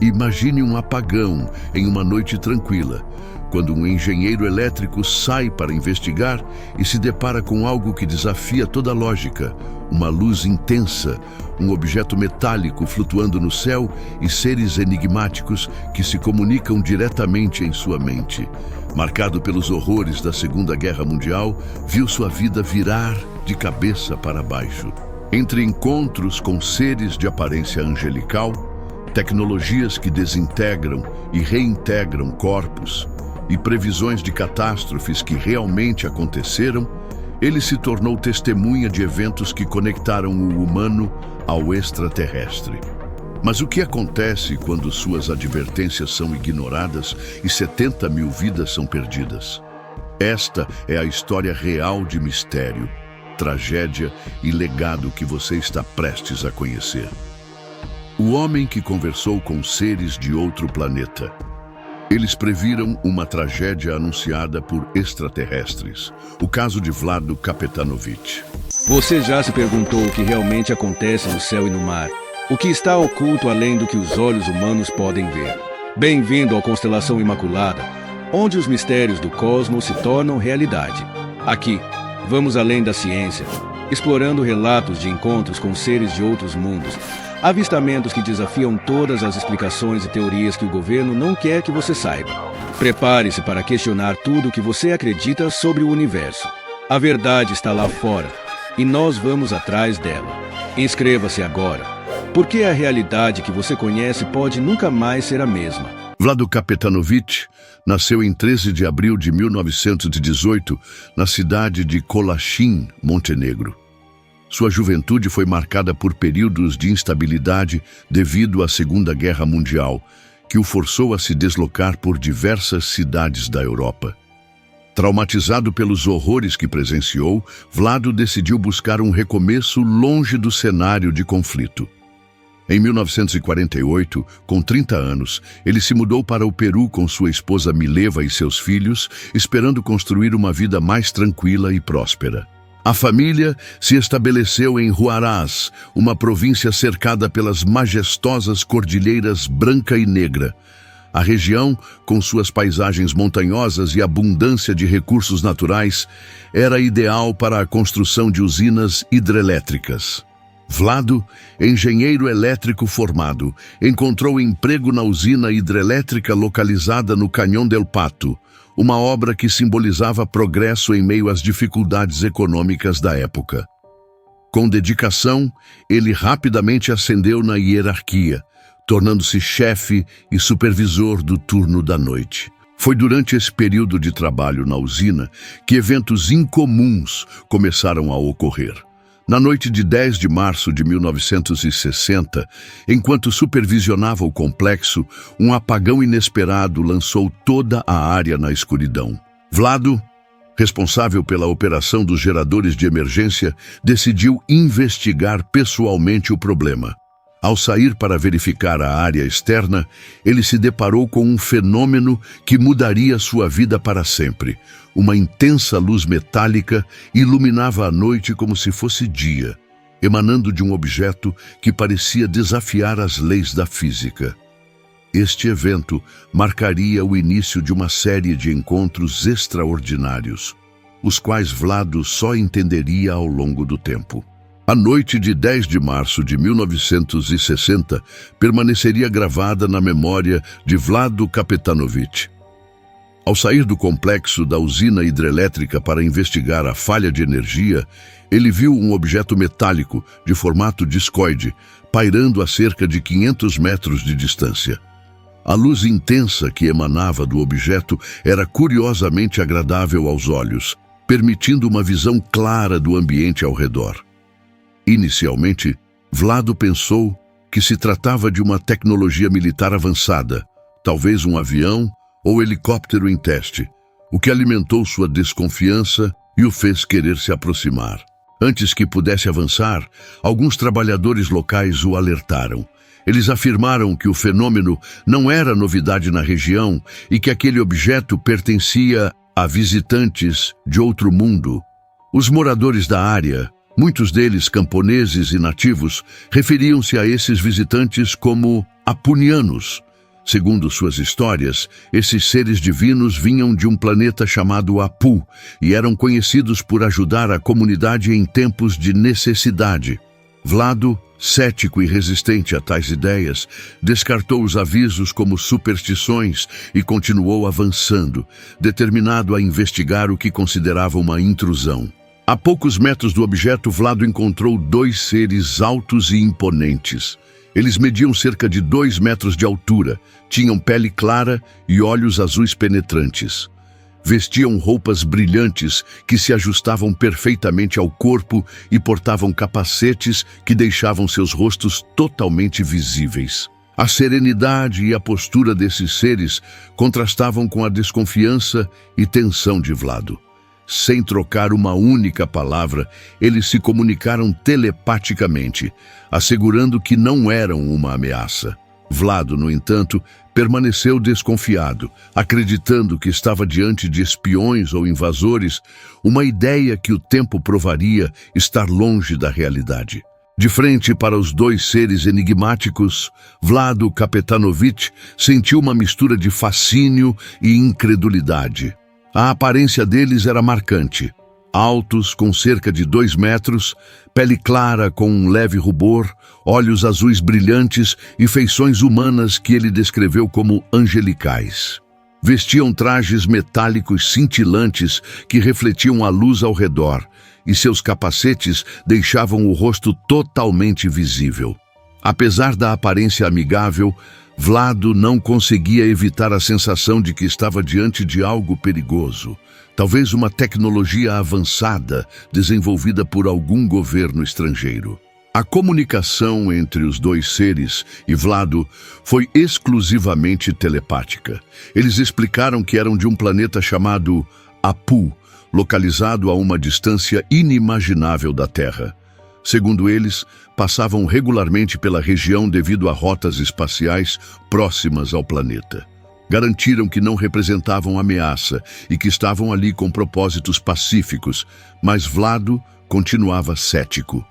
Imagine um apagão em uma noite tranquila, quando um engenheiro elétrico sai para investigar e se depara com algo que desafia toda a lógica: uma luz intensa, um objeto metálico flutuando no céu e seres enigmáticos que se comunicam diretamente em sua mente. Marcado pelos horrores da Segunda Guerra Mundial, viu sua vida virar de cabeça para baixo. Entre encontros com seres de aparência angelical, tecnologias que desintegram e reintegram corpos, e previsões de catástrofes que realmente aconteceram, ele se tornou testemunha de eventos que conectaram o humano ao extraterrestre. Mas o que acontece quando suas advertências são ignoradas e 70 mil vidas são perdidas? Esta é a história real de mistério, tragédia e legado que você está prestes a conhecer. O homem que conversou com seres de outro planeta. Eles previram uma tragédia anunciada por extraterrestres. O caso de Vlado Kapetanovich. Você já se perguntou o que realmente acontece no céu e no mar? O que está oculto além do que os olhos humanos podem ver? Bem-vindo à Constelação Imaculada, onde os mistérios do cosmos se tornam realidade. Aqui, vamos além da ciência, explorando relatos de encontros com seres de outros mundos, avistamentos que desafiam todas as explicações e teorias que o governo não quer que você saiba. Prepare-se para questionar tudo o que você acredita sobre o universo. A verdade está lá fora, e nós vamos atrás dela. Inscreva-se agora, porque a realidade que você conhece pode nunca mais ser a mesma. Vlado Kapetanovich nasceu em 13 de abril de 1918, na cidade de Kolašin, Montenegro. Sua juventude foi marcada por períodos de instabilidade devido à Segunda Guerra Mundial, que o forçou a se deslocar por diversas cidades da Europa. Traumatizado pelos horrores que presenciou, Vlado decidiu buscar um recomeço longe do cenário de conflito. Em 1948, com 30 anos, ele se mudou para o Peru com sua esposa Mileva e seus filhos, esperando construir uma vida mais tranquila e próspera. A família se estabeleceu em Huaraz, uma província cercada pelas majestosas cordilheiras Branca e Negra. A região, com suas paisagens montanhosas e abundância de recursos naturais, era ideal para a construção de usinas hidrelétricas. Vlado, engenheiro elétrico formado, encontrou emprego na usina hidrelétrica localizada no Canhão del Pato, uma obra que simbolizava progresso em meio às dificuldades econômicas da época. Com dedicação, ele rapidamente ascendeu na hierarquia, tornando-se chefe e supervisor do turno da noite. Foi durante esse período de trabalho na usina que eventos incomuns começaram a ocorrer. Na noite de 10 de março de 1960, enquanto supervisionava o complexo, um apagão inesperado lançou toda a área na escuridão. Vlado, responsável pela operação dos geradores de emergência, decidiu investigar pessoalmente o problema. Ao sair para verificar a área externa, ele se deparou com um fenômeno que mudaria sua vida para sempre. Uma intensa luz metálica iluminava a noite como se fosse dia, emanando de um objeto que parecia desafiar as leis da física. Este evento marcaria o início de uma série de encontros extraordinários, os quais Vlado só entenderia ao longo do tempo. A noite de 10 de março de 1960 permaneceria gravada na memória de Vlado Kapetanovich. Ao sair do complexo da usina hidrelétrica para investigar a falha de energia, ele viu um objeto metálico de formato discoide pairando a cerca de 500 metros de distância. A luz intensa que emanava do objeto era curiosamente agradável aos olhos, permitindo uma visão clara do ambiente ao redor. Inicialmente, Vlado pensou que se tratava de uma tecnologia militar avançada, talvez um avião ou helicóptero em teste, o que alimentou sua desconfiança e o fez querer se aproximar. Antes que pudesse avançar, alguns trabalhadores locais o alertaram. Eles afirmaram que o fenômeno não era novidade na região e que aquele objeto pertencia a visitantes de outro mundo. Os moradores da área, muitos deles camponeses e nativos, referiam-se a esses visitantes como apunianos, Segundo suas histórias, esses seres divinos vinham de um planeta chamado Apu e eram conhecidos por ajudar a comunidade em tempos de necessidade. Vlado, cético e resistente a tais ideias, descartou os avisos como superstições e continuou avançando, determinado a investigar o que considerava uma intrusão. A poucos metros do objeto, Vlado encontrou 2 seres altos e imponentes. Eles mediam cerca de 2 metros de altura, tinham pele clara e olhos azuis penetrantes. Vestiam roupas brilhantes que se ajustavam perfeitamente ao corpo e portavam capacetes que deixavam seus rostos totalmente visíveis. A serenidade e a postura desses seres contrastavam com a desconfiança e tensão de Vlado. Sem trocar uma única palavra, eles se comunicaram telepaticamente, assegurando que não eram uma ameaça. Vlado, no entanto, permaneceu desconfiado, acreditando que estava diante de espiões ou invasores, uma ideia que o tempo provaria estar longe da realidade. De frente para os 2 seres enigmáticos, Vlado Kapetanovich sentiu uma mistura de fascínio e incredulidade. A aparência deles era marcante. Altos, com cerca de 2 metros, pele clara com um leve rubor, olhos azuis brilhantes e feições humanas que ele descreveu como angelicais. Vestiam trajes metálicos cintilantes que refletiam a luz ao redor, e seus capacetes deixavam o rosto totalmente visível. Apesar da aparência amigável, Vlado não conseguia evitar a sensação de que estava diante de algo perigoso. Talvez uma tecnologia avançada desenvolvida por algum governo estrangeiro. A comunicação entre os 2 seres e Vlado foi exclusivamente telepática. Eles explicaram que eram de um planeta chamado Apu, localizado a uma distância inimaginável da Terra. Segundo eles, passavam regularmente pela região devido a rotas espaciais próximas ao planeta. Garantiram que não representavam ameaça e que estavam ali com propósitos pacíficos, mas Vlado continuava cético.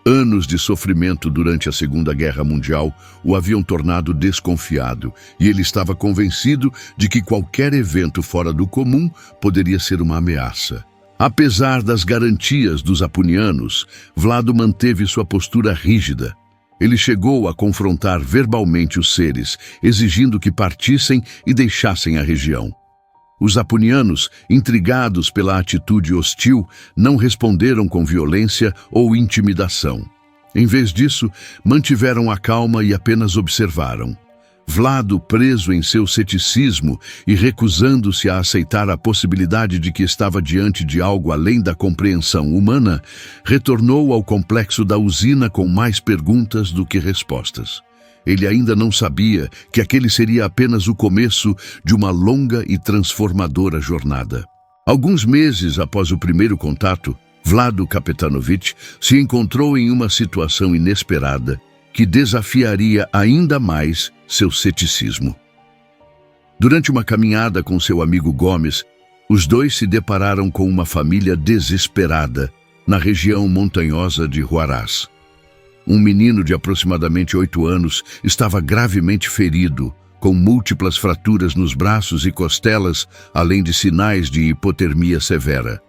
Anos de sofrimento durante a Segunda Guerra Mundial o haviam tornado desconfiado, e ele estava convencido de que qualquer evento fora do comum poderia ser uma ameaça. Apesar das garantias dos apunianos, Vlado manteve sua postura rígida. Ele chegou a confrontar verbalmente os seres, exigindo que partissem e deixassem a região. Os apunianos, intrigados pela atitude hostil, não responderam com violência ou intimidação. Em vez disso, mantiveram a calma e apenas observaram. Vlado, preso em seu ceticismo e recusando-se a aceitar a possibilidade de que estava diante de algo além da compreensão humana, retornou ao complexo da usina com mais perguntas do que respostas. Ele ainda não sabia que aquele seria apenas o começo de uma longa e transformadora jornada. Alguns meses após o primeiro contato, Vlado Kapetanovich se encontrou em uma situação inesperada que desafiaria ainda mais seu ceticismo. Durante uma caminhada com seu amigo Gomes, os 2 se depararam com uma família desesperada na região montanhosa de Huaraz. Um menino de aproximadamente 8 anos estava gravemente ferido, com múltiplas fraturas nos braços e costelas, além de sinais de hipotermia severa.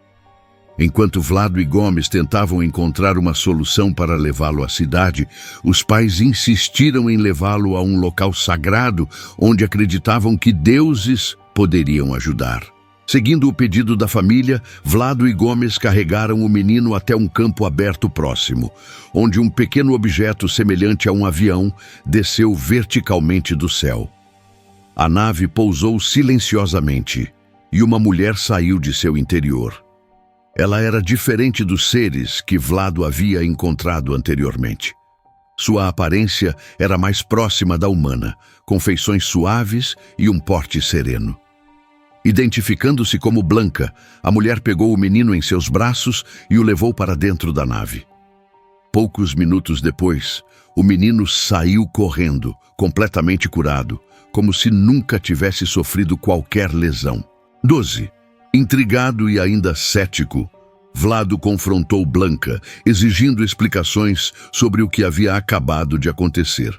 Enquanto Vlado e Gomes tentavam encontrar uma solução para levá-lo à cidade, os pais insistiram em levá-lo a um local sagrado onde acreditavam que deuses poderiam ajudar. Seguindo o pedido da família, Vlado e Gomes carregaram o menino até um campo aberto próximo, onde um pequeno objeto semelhante a um avião desceu verticalmente do céu. A nave pousou silenciosamente e uma mulher saiu de seu interior. Ela era diferente dos seres que Vlado havia encontrado anteriormente. Sua aparência era mais próxima da humana, com feições suaves e um porte sereno. Identificando-se como Blanca, a mulher pegou o menino em seus braços e o levou para dentro da nave. Poucos minutos depois, o menino saiu correndo, completamente curado, como se nunca tivesse sofrido qualquer lesão. 12. Intrigado e ainda cético, Vlado confrontou Blanca, exigindo explicações sobre o que havia acabado de acontecer.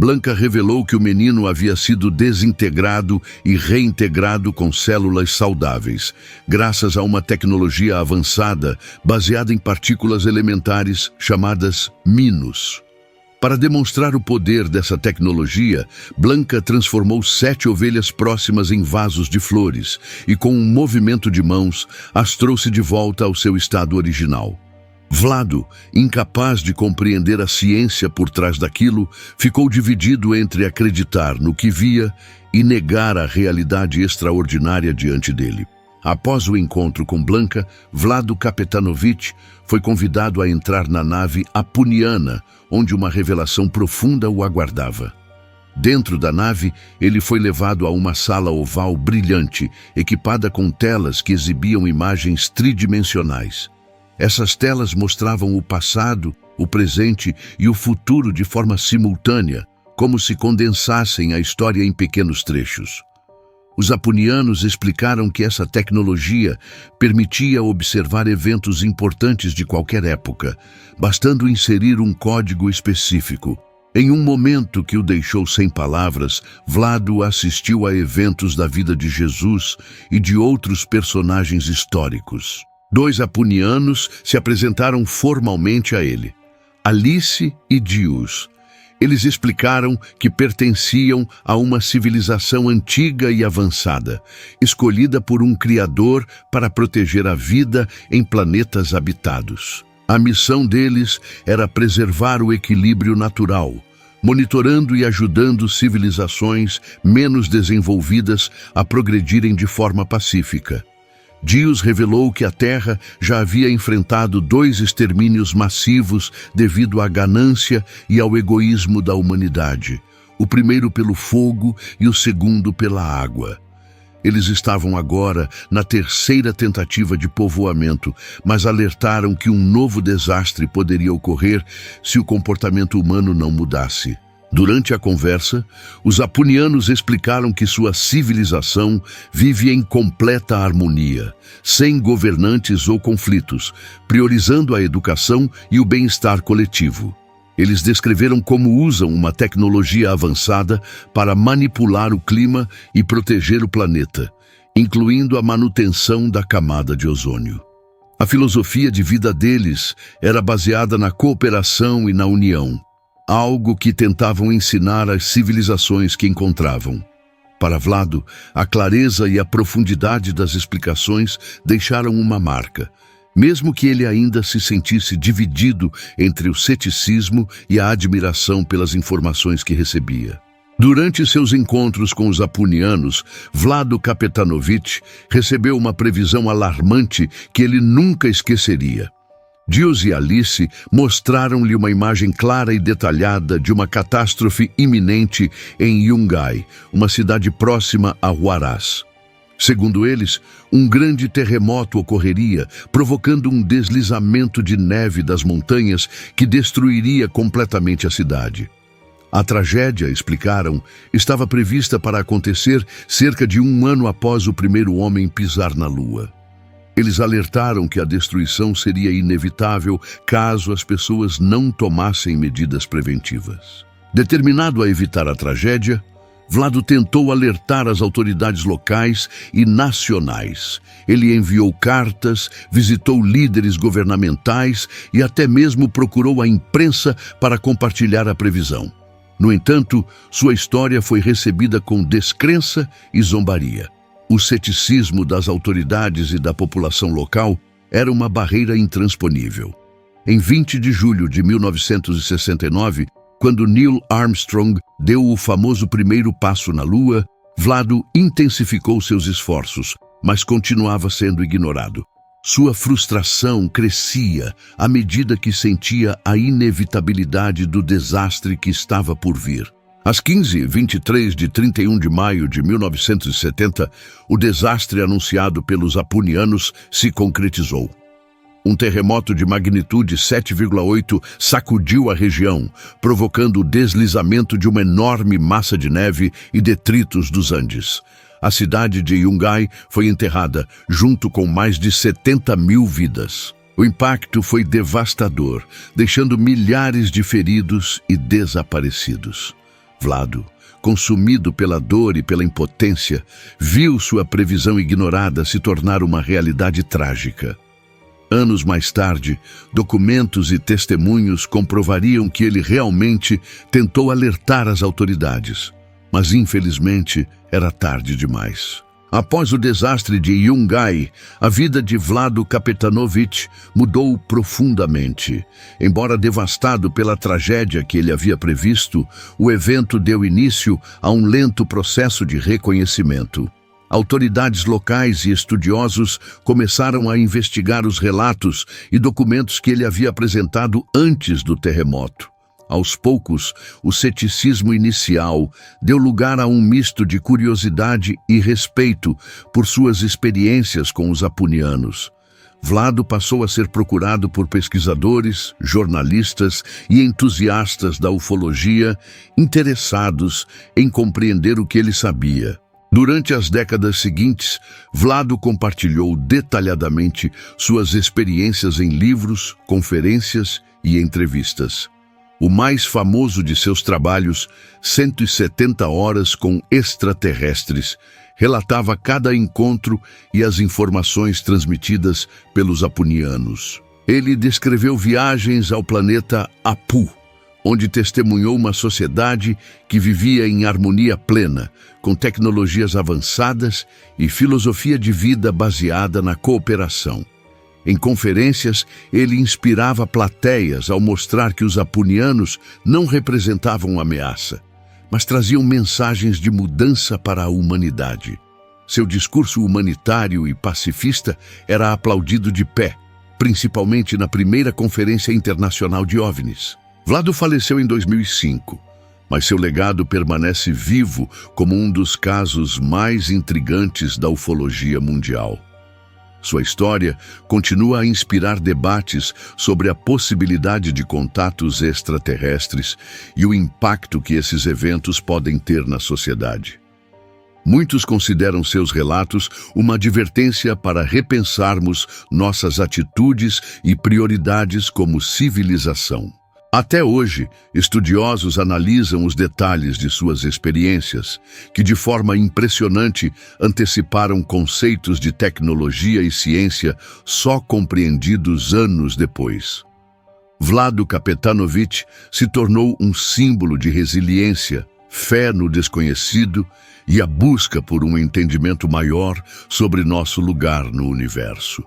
Blanca revelou que o menino havia sido desintegrado e reintegrado com células saudáveis, graças a uma tecnologia avançada baseada em partículas elementares chamadas MINUS. Para demonstrar o poder dessa tecnologia, Blanca transformou 7 ovelhas próximas em vasos de flores e, com um movimento de mãos, as trouxe de volta ao seu estado original. Vlado, incapaz de compreender a ciência por trás daquilo, ficou dividido entre acreditar no que via e negar a realidade extraordinária diante dele. Após o encontro com Blanca, Vlado Kapetanovich foi convidado a entrar na nave Apuniana, onde uma revelação profunda o aguardava. Dentro da nave, ele foi levado a uma sala oval brilhante, equipada com telas que exibiam imagens tridimensionais. Essas telas mostravam o passado, o presente e o futuro de forma simultânea, como se condensassem a história em pequenos trechos. Os apunianos explicaram que essa tecnologia permitia observar eventos importantes de qualquer época, bastando inserir um código específico. Em um momento que o deixou sem palavras, Vlado assistiu a eventos da vida de Jesus e de outros personagens históricos. 2 apunianos se apresentaram formalmente a ele, Alice e Dius. Eles explicaram que pertenciam a uma civilização antiga e avançada, escolhida por um criador para proteger a vida em planetas habitados. A missão deles era preservar o equilíbrio natural, monitorando e ajudando civilizações menos desenvolvidas a progredirem de forma pacífica. Dius revelou que a Terra já havia enfrentado 2 extermínios massivos devido à ganância e ao egoísmo da humanidade, o primeiro pelo fogo e o segundo pela água. Eles estavam agora na 3ª tentativa de povoamento, mas alertaram que um novo desastre poderia ocorrer se o comportamento humano não mudasse. Durante a conversa, os apunianos explicaram que sua civilização vive em completa harmonia, sem governantes ou conflitos, priorizando a educação e o bem-estar coletivo. Eles descreveram como usam uma tecnologia avançada para manipular o clima e proteger o planeta, incluindo a manutenção da camada de ozônio. A filosofia de vida deles era baseada na cooperação e na união, algo que tentavam ensinar às civilizações que encontravam. Para Vlado, a clareza e a profundidade das explicações deixaram uma marca, mesmo que ele ainda se sentisse dividido entre o ceticismo e a admiração pelas informações que recebia. Durante seus encontros com os apunianos, Vlado Kapetanovich recebeu uma previsão alarmante que ele nunca esqueceria. Dius e Alice mostraram-lhe uma imagem clara e detalhada de uma catástrofe iminente em Yungay, uma cidade próxima a Huaraz. Segundo eles, um grande terremoto ocorreria, provocando um deslizamento de neve das montanhas que destruiria completamente a cidade. A tragédia, explicaram, estava prevista para acontecer cerca de 1 ano após o primeiro homem pisar na Lua. Eles alertaram que a destruição seria inevitável caso as pessoas não tomassem medidas preventivas. Determinado a evitar a tragédia, Vlado tentou alertar as autoridades locais e nacionais. Ele enviou cartas, visitou líderes governamentais e até mesmo procurou a imprensa para compartilhar a previsão. No entanto, sua história foi recebida com descrença e zombaria. O ceticismo das autoridades e da população local era uma barreira intransponível. Em 20 de julho de 1969, quando Neil Armstrong deu o famoso primeiro passo na Lua, Vlado intensificou seus esforços, mas continuava sendo ignorado. Sua frustração crescia à medida que sentia a inevitabilidade do desastre que estava por vir. Às 15h23 de 31 de maio de 1970, o desastre anunciado pelos apunianos se concretizou. Um terremoto de magnitude 7,8 sacudiu a região, provocando o deslizamento de uma enorme massa de neve e detritos dos Andes. A cidade de Yungay foi enterrada, junto com mais de 70 mil vidas. O impacto foi devastador, deixando milhares de feridos e desaparecidos. Vlado, consumido pela dor e pela impotência, viu sua previsão ignorada se tornar uma realidade trágica. Anos mais tarde, documentos e testemunhos comprovariam que ele realmente tentou alertar as autoridades, mas infelizmente era tarde demais. Após o desastre de Yungay, a vida de Vlado Kapetanovich mudou profundamente. Embora devastado pela tragédia que ele havia previsto, o evento deu início a um lento processo de reconhecimento. Autoridades locais e estudiosos começaram a investigar os relatos e documentos que ele havia apresentado antes do terremoto. Aos poucos, o ceticismo inicial deu lugar a um misto de curiosidade e respeito por suas experiências com os apunianos. Vlado passou a ser procurado por pesquisadores, jornalistas e entusiastas da ufologia interessados em compreender o que ele sabia. Durante as décadas seguintes, Vlado compartilhou detalhadamente suas experiências em livros, conferências e entrevistas. O mais famoso de seus trabalhos, 170 Horas com Extraterrestres, relatava cada encontro e as informações transmitidas pelos apunianos. Ele descreveu viagens ao planeta Apu, onde testemunhou uma sociedade que vivia em harmonia plena, com tecnologias avançadas e filosofia de vida baseada na cooperação. Em conferências, ele inspirava plateias ao mostrar que os apunianos não representavam ameaça, mas traziam mensagens de mudança para a humanidade. Seu discurso humanitário e pacifista era aplaudido de pé, principalmente na primeira Conferência Internacional de OVNIs. Vlado faleceu em 2005, mas seu legado permanece vivo como um dos casos mais intrigantes da ufologia mundial. Sua história continua a inspirar debates sobre a possibilidade de contatos extraterrestres e o impacto que esses eventos podem ter na sociedade. Muitos consideram seus relatos uma advertência para repensarmos nossas atitudes e prioridades como civilização. Até hoje, estudiosos analisam os detalhes de suas experiências, que de forma impressionante anteciparam conceitos de tecnologia e ciência só compreendidos anos depois. Vlado Kapetanovich se tornou um símbolo de resiliência, fé no desconhecido e a busca por um entendimento maior sobre nosso lugar no universo.